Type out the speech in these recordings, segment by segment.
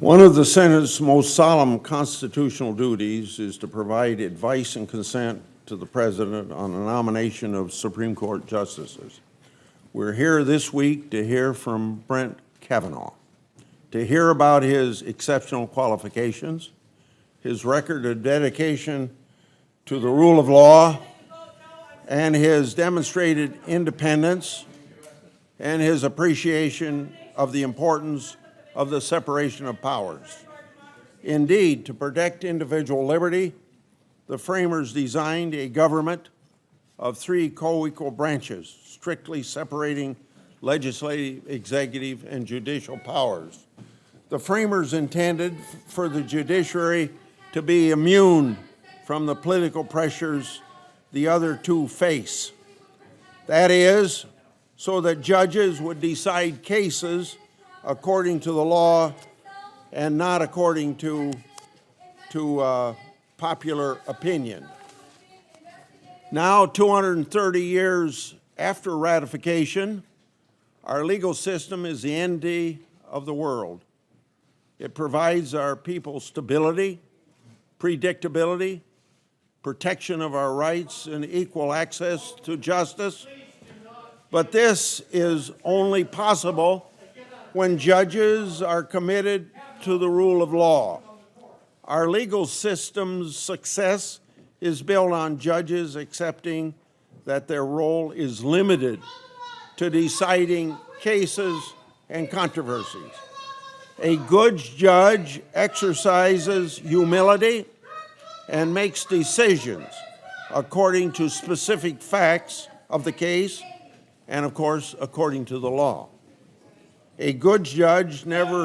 One of the Senate's most solemn constitutional duties is to provide advice and consent to the President on the nomination of Supreme Court justices. We're here this week to hear from Brent Kavanaugh, to hear about his exceptional qualifications, his record of dedication to the rule of law, and his demonstrated independence and his appreciation of the importance of the separation of powers. Indeed, to protect individual liberty, the framers designed a government of three co-equal branches, strictly separating legislative, executive, and judicial powers. The framers intended for the judiciary to be immune from the political pressures the other two face. That is, so that judges would decide cases according to the law and not according to popular opinion. Now, 230 years after ratification, our legal system is the envy of the world. It provides our people stability, predictability, protection of our rights, and equal access to justice. But this is only possible when judges are committed to the rule of law. Our legal system's success is built on judges accepting that their role is limited to deciding cases and controversies. A good judge exercises humility and makes decisions according to specific facts of the case and, of course, according to the law. A good judge never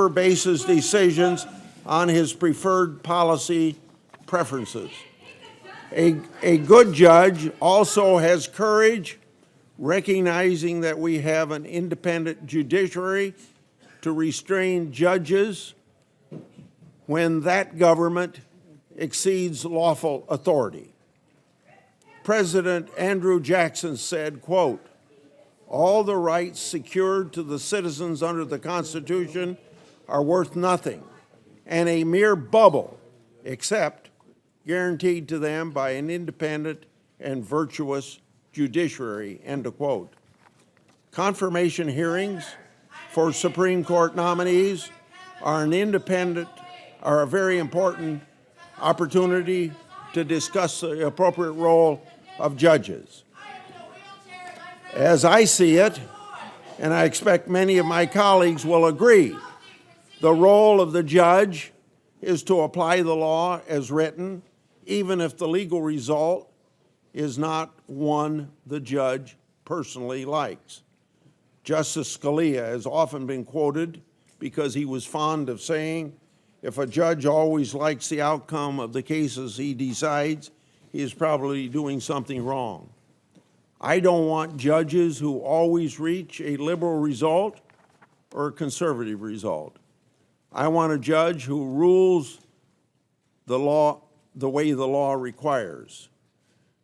bases decisions on his preferred policy preferences. A good judge also has courage, recognizing that we have an independent judiciary to restrain judges when that government exceeds lawful authority. President Andrew Jackson said, quote, "All the rights secured to the citizens under the Constitution are worth nothing and a mere bubble except guaranteed to them by an independent and virtuous judiciary," end of quote. Confirmation hearings for Supreme Court nominees are a very important opportunity to discuss the appropriate role of judges. As I see it, and I expect many of my colleagues will agree, the role of the judge is to apply the law as written, even if the legal result is not one the judge personally likes. Justice Scalia has often been quoted because he was fond of saying, if a judge always likes the outcome of the cases he decides, he is probably doing something wrong. I don't want judges who always reach a liberal result or a conservative result. I want a judge who rules the law the way the law requires.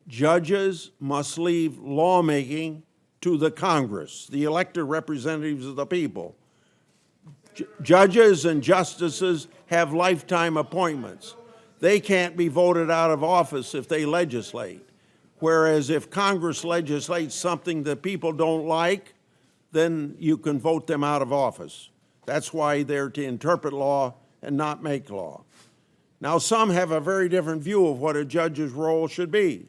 Judges must leave lawmaking to the Congress, the elected representatives of the people. Judges and justices have lifetime appointments. They can't be voted out of office if they legislate. Whereas if Congress legislates something that people don't like, then you can vote them out of office. That's why they're to interpret law and not make law. Now, some have a very different view of what a judge's role should be.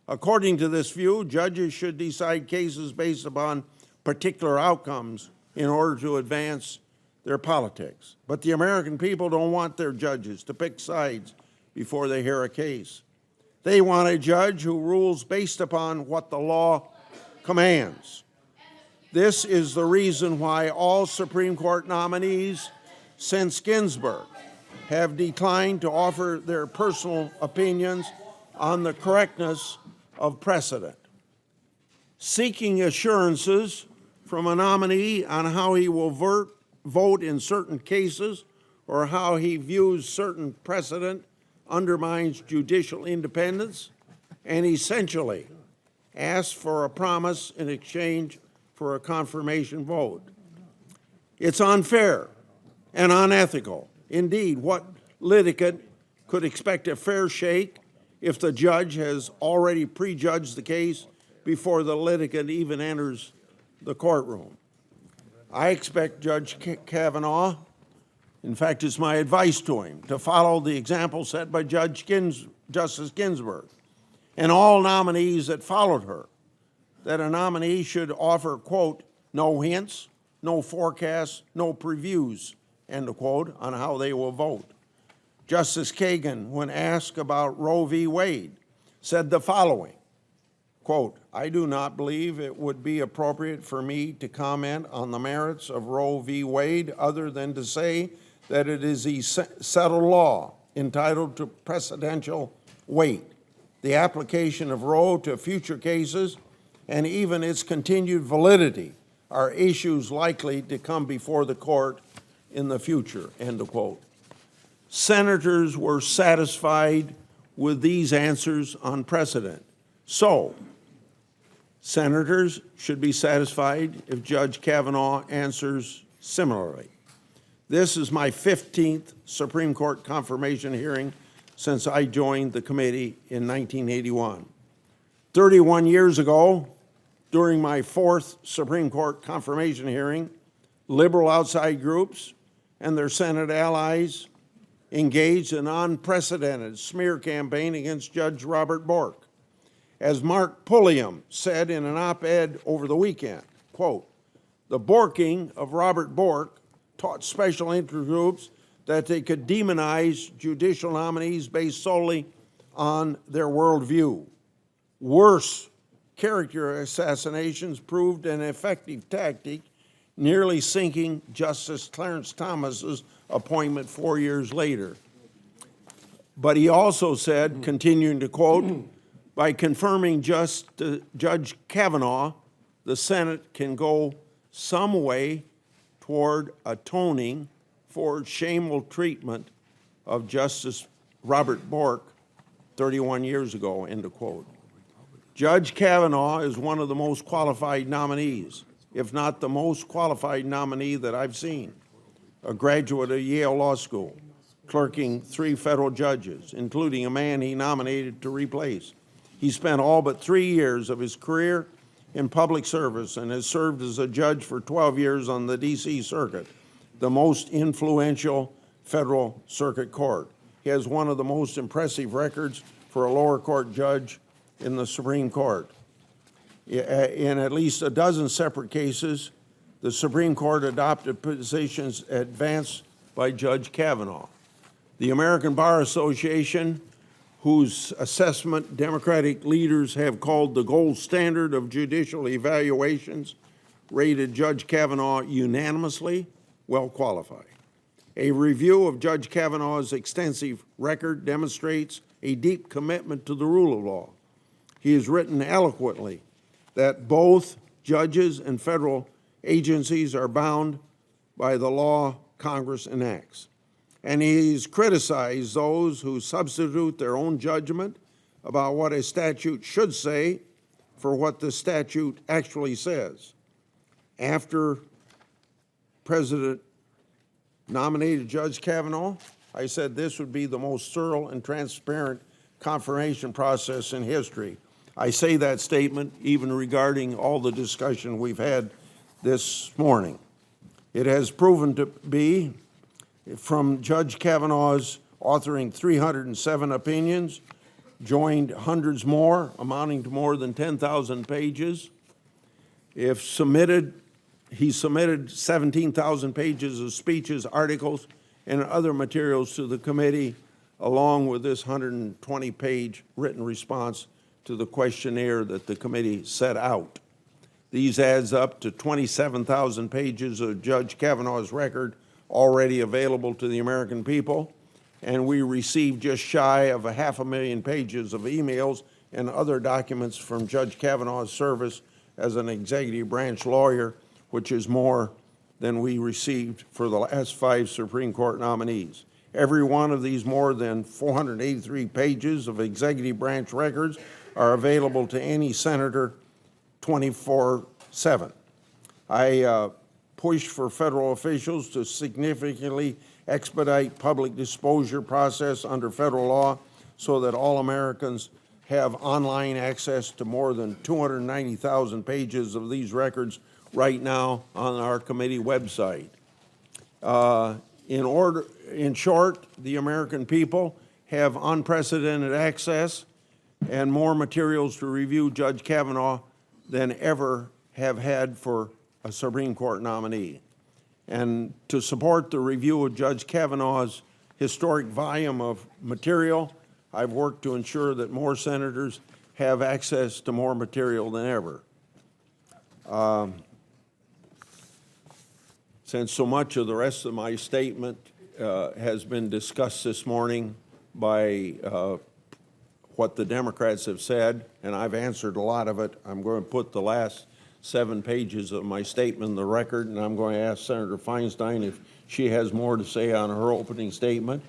According to this view, judges should decide cases based upon particular outcomes in order to advance their politics. But the American people don't want their judges to pick sides before they hear a case. They want a judge who rules based upon what the law commands. This is the reason why all Supreme Court nominees since Ginsburg have declined to offer their personal opinions on the correctness of precedent. Seeking assurances from a nominee on how he will vote in certain cases or how he views certain precedent undermines judicial independence and essentially asks for a promise in exchange for a confirmation vote. It's unfair and unethical. Indeed, what litigant could expect a fair shake if the judge has already prejudged the case before the litigant even enters the courtroom? I expect Judge Kavanaugh, in fact, it's my advice to him, to follow the example set by Justice Ginsburg and all nominees that followed her, that a nominee should offer, quote, no hints, no forecasts, no previews, end quote, on how they will vote. Justice Kagan, when asked about Roe v. Wade, said the following, quote, I do not believe it would be appropriate for me to comment on the merits of Roe v. Wade other than to say that it is a settled law entitled to precedential weight. The application of Roe to future cases and even its continued validity are issues likely to come before the court in the future, end of quote. Senators were satisfied with these answers on precedent. So, senators should be satisfied if Judge Kavanaugh answers similarly. This is my 15th Supreme Court confirmation hearing since I joined the committee in 1981. 31 years ago, during my 4th Supreme Court confirmation hearing, liberal outside groups and their Senate allies engaged in an unprecedented smear campaign against Judge Robert Bork. As Mark Pulliam said in an op-ed over the weekend, quote, the Borking of Robert Bork taught special interest groups that they could demonize judicial nominees based solely on their worldview. Worse, character assassinations proved an effective tactic, nearly sinking Justice Clarence Thomas's appointment 4 years later. But he also said, continuing to quote, by confirming Judge Kavanaugh, the Senate can go some way toward atoning for shameful treatment of Justice Robert Bork 31 years ago, end of quote. Judge Kavanaugh is one of the most qualified nominees, if not the most qualified nominee that I've seen. A graduate of Yale Law School, clerking 3 federal judges, including a man he nominated to replace. He spent all but 3 years of his career in public service and has served as a judge for 12 years on the D.C. Circuit, the most influential federal circuit court. He has one of the most impressive records for a lower court judge in the Supreme Court. In at least a dozen separate cases, the Supreme Court adopted positions advanced by Judge Kavanaugh. The American Bar Association, whose assessment Democratic leaders have called the gold standard of judicial evaluations, rated Judge Kavanaugh unanimously well qualified. A review of Judge Kavanaugh's extensive record demonstrates a deep commitment to the rule of law. He has written eloquently that both judges and federal agencies are bound by the law Congress enacts. And he's criticized those who substitute their own judgment about what a statute should say for what the statute actually says. After President nominated Judge Kavanaugh, I said this would be the most thorough and transparent confirmation process in history. I say that statement even regarding all the discussion we've had this morning. It has proven to be, from Judge Kavanaugh's authoring 307 opinions, joined hundreds more, amounting to more than 10,000 pages. He submitted 17,000 pages of speeches, articles, and other materials to the committee, along with this 120-page written response to the questionnaire that the committee set out. These adds up to 27,000 pages of Judge Kavanaugh's record already available to the American people, and we received just shy of 500,000 pages of emails and other documents from Judge Kavanaugh's service as an executive branch lawyer, which is more than we received for the last 5 Supreme Court nominees. Every one of these more than 483 pages of executive branch records are available to any senator 24/7. I pushed for federal officials to significantly expedite public disclosure process under federal law so that all Americans have online access to more than 290,000 pages of these records right now on our committee website. In short, the American people have unprecedented access and more materials to review Judge Kavanaugh than ever have had for a Supreme Court nominee. And to support the review of Judge Kavanaugh's historic volume of material, I've worked to ensure that more senators have access to more material than ever. Since so much of the rest of my statement has been discussed this morning by what the Democrats have said, and I've answered a lot of it, I'm going to put the last 7 pages of my statement in the record, and I'm going to ask Senator Feinstein if she has more to say on her opening statement.